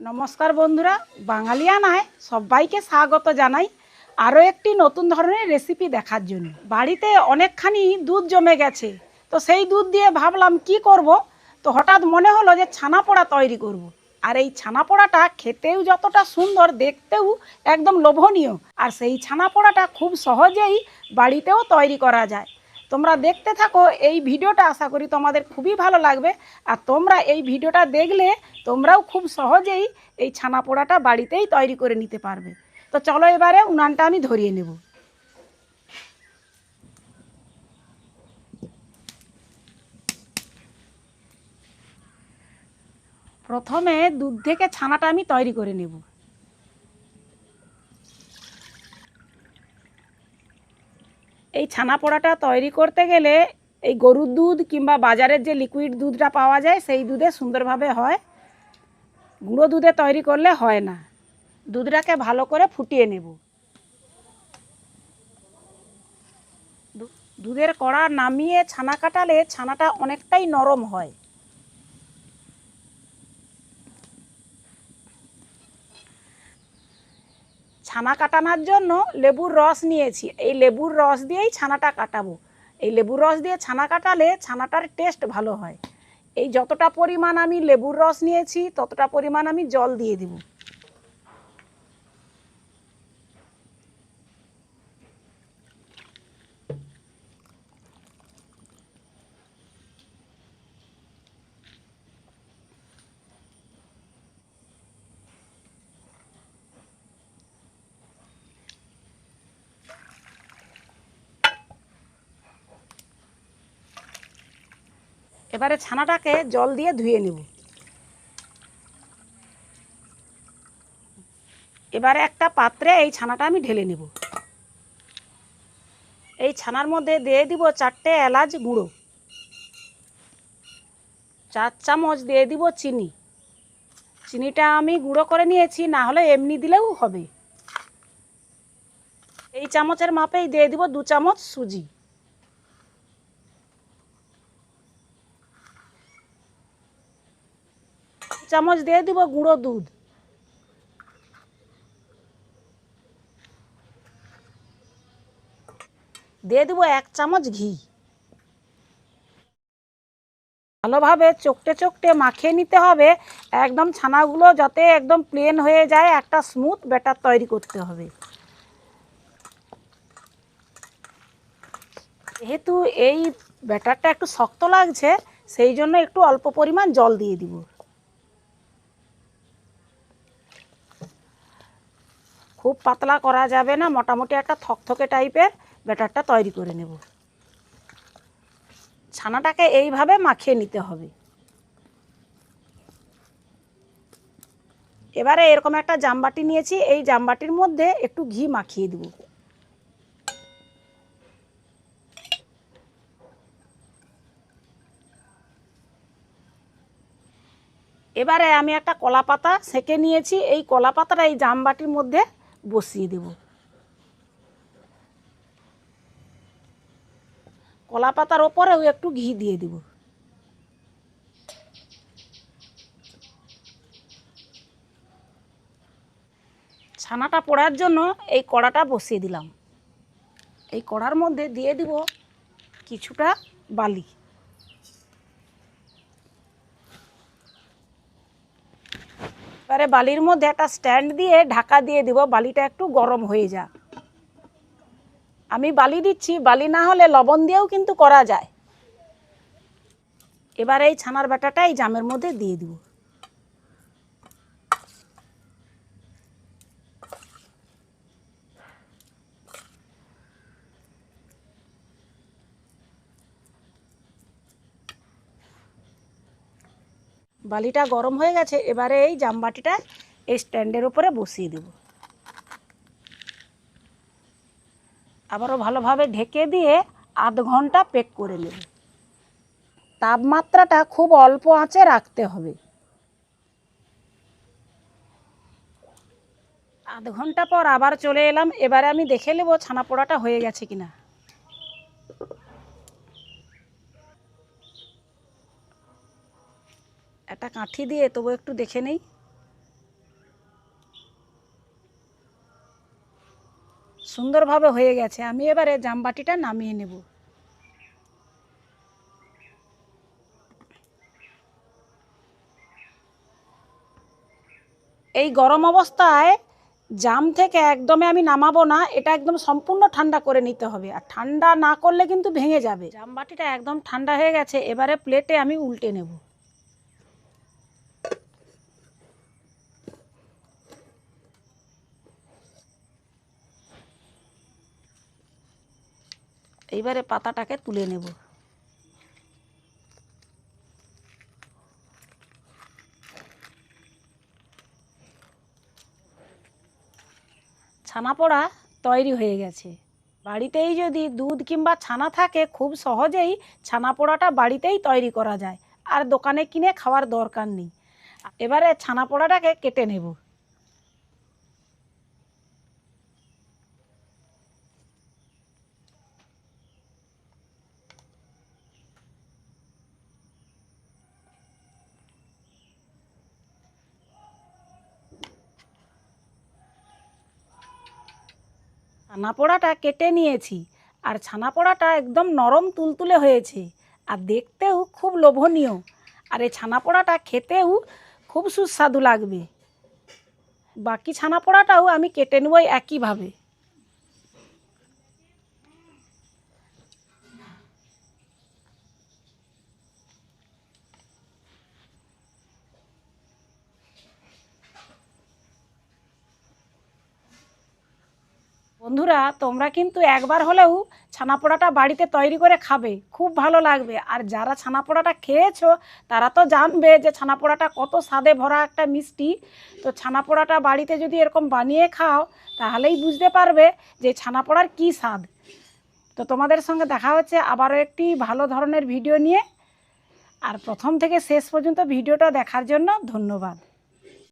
নমস্কার বন্ধুরা, বাঙালিয়ানায় সবাইকে স্বাগত জানাই আরও একটি নতুন ধরনের রেসিপি দেখার জন্য। বাড়িতে অনেকখানি দুধ জমে গেছে, তো সেই দুধ দিয়ে ভাবলাম কি করব। তো হঠাৎ মনে হলো যে ছানা পোড়া তৈরি করব। আর এই ছানা পোড়াটা খেতেও যতটা সুন্দর, দেখতেও একদম লোভনীয়। আর সেই ছানা পোড়াটা খুব সহজেই বাড়িতেও তৈরি করা যায়। তোমরা দেখতে থাকো এই ভিডিওটা, আশা করি তোমাদের খুবই ভালো লাগবে। আর তোমরা এই ভিডিওটা দেখলে তোমরাও খুব সহজেই এই ছানা পোড়াটা বাড়িতেই তৈরি করে নিতে পারবে। তো চলো এবারে উনানটা আমি ধরিয়ে নেব। প্রথমে দুধ থেকে ছানাটা আমি তৈরি করে নেব। এই ছানা পোড়াটা তৈরি করতে গেলে এই গরুর দুধ কিংবা বাজারের যে লিকুইড দুধটা পাওয়া যায় সেই দুধে সুন্দরভাবে হয়, গুঁড়ো দুধে তৈরি করলে হয় না। দুধটাকে ভালো করে ফুটিয়ে নেব। দুধের কড়া নামিয়ে ছানা কাটালে ছানাটা অনেকটাই নরম হয়। ছানা কাটানোর জন্য লেবুর রস নিয়েছি। এই লেবুর রস দিয়েই ছানাটা কাটাবো। এই লেবুর রস দিয়ে ছানা কাটালে ছানাটার টেস্ট ভালো হয়। এই যতটা পরিমাণ আমি লেবুর রস নিয়েছি ততটা পরিমাণ আমি জল দিয়ে দেব। এবারে ছানাটাকে জল দিয়ে ধুয়ে নেব। এবারে একটা পাত্রে এই ছানাটা আমি ঢেলে নেব। এই ছানার মধ্যে দিয়ে দিব 4টে এলাচ গুঁড়ো, 4 চামচ দিয়ে দিব চিনি। চিনিটা আমি গুঁড়ো করে নিয়েছি, না হলে এমনি দিলেও হবে। এই চামচের মাপেই দিয়ে দিব 2 চামচ সুজি। চামচ দিয়ে দিব গুঁড়ো দুধ। দিয়ে দেবো 1 চামচ ঘি। ভালোভাবে চকটে চকটে মাখিয়ে নিতে হবে, একদম ছানাগুলো যাতে একদম প্লেন হয়ে যায়। একটা স্মুথ ব্যাটার তৈরি করতে হবে। যেহেতু এই ব্যাটারটা একটু শক্ত লাগছে, সেই জন্য একটু অল্প পরিমাণ জল দিয়ে দিব। খুব পাতলা করা যাবে না, মোটামুটি একটা থকথকে টাইপের ব্যাটারটা তৈরি করে নেব। ছানাটাকে এইভাবে মাখিয়ে নিতে হবে। এবারে এরকম একটা জামবাটি নিয়েছি, এই জামবাটির মধ্যে একটু ঘি মাখিয়ে দেব। এবারে আমি একটা কলা পাতা সেঁকে নিয়েছি, এই কলা পাতাটা এই জামবাটির মধ্যে বসিয়ে দেব। কলা পাতার ওপরেও একটু ঘি দিয়ে দেব। ছানাটা পোড়ার জন্য এই কড়াটা বসিয়ে দিলাম। এই কড়ার মধ্যে দিয়ে দিব কিছুটা বালি। এবারে বালির মধ্যে একটা স্ট্যান্ড দিয়ে ঢাকা দিয়ে দিব, বালিটা একটু গরম হয়ে যাক। আমি বালি দিচ্ছি, বালি না হলে লবণ দিয়েও কিন্তু করা যায়। এবার এই ছানার বাটাটা এই জামের মধ্যে দিয়ে দিব। বালিটা গরম হয়ে গেছে, এবারে এই জামবাটিটা এই স্ট্যান্ডের উপরে বসিয়ে দেব। আবারও ভালোভাবে ঢেকে দিয়ে আধ ঘন্টা পেক করে নেব। তাপমাত্রাটা খুব অল্প আঁচে রাখতে হবে। আধ ঘন্টা পর আবার চলে এলাম। এবারে আমি দেখে নেব ছানা পোড়াটা হয়ে গেছে কিনা। একটা কাঠি দিয়ে তবু একটু দেখে নেই। সুন্দরভাবে হয়ে গেছে। আমি এবারে জামবাটিটা নামিয়ে নেব। এই গরম অবস্থায় জাম থেকে একদমই আমি নামাবো না, এটা একদম সম্পূর্ণ ঠান্ডা করে নিতে হবে, আর ঠান্ডা না করলে কিন্তু ভেঙে যাবে। জামবাটিটা একদম ঠান্ডা হয়ে গেছে, এবারে প্লেটে আমি উল্টে নেব। এইবারে পাতাটাকে তুলে নেব। ছানা পোড়া তৈরি হয়ে গেছে। বাড়িতেই যদি দুধ কিংবা ছানা থাকে খুব সহজেই ছানা পোড়াটা বাড়িতেই তৈরি করা যায়, আর দোকানে কিনে খাওয়ার দরকার নেই। এবারে ছানা পোড়াটাকে কেটে নেব। ছানা পোড়াটা কেটে নিয়েছি, আর ছানা পোড়াটা একদম নরম তুলতুলে হয়েছে, আর দেখতেও খুব লোভনীয়, আর এই ছানা পোড়াটা খেতেও খুব সুস্বাদু লাগবে। বাকি ছানা পোড়াটাও আমি কেটে নেব একইভাবে। বন্ধুরা, তোমরা কিন্তু একবার হলেও ছানা পোড়াটা বাড়িতে তৈরি করে খাবে, খুব ভালো লাগবে। আর যারা ছানা পোড়াটা খেয়েছো তারা তো জানবে যে ছানা পোড়াটা কত স্বাদে ভরা একটা মিষ্টি। তো ছানা পোড়াটা বাড়িতে যদি এরকম বানিয়ে খাও তাহলেই বুঝতে পারবে যে ছানা পোড়ার কী স্বাদ। তো তোমাদের সঙ্গে দেখা হচ্ছে আবারও একটি ভালো ধরনের ভিডিও নিয়ে। আর প্রথম থেকে শেষ পর্যন্ত ভিডিওটা দেখার জন্য ধন্যবাদ।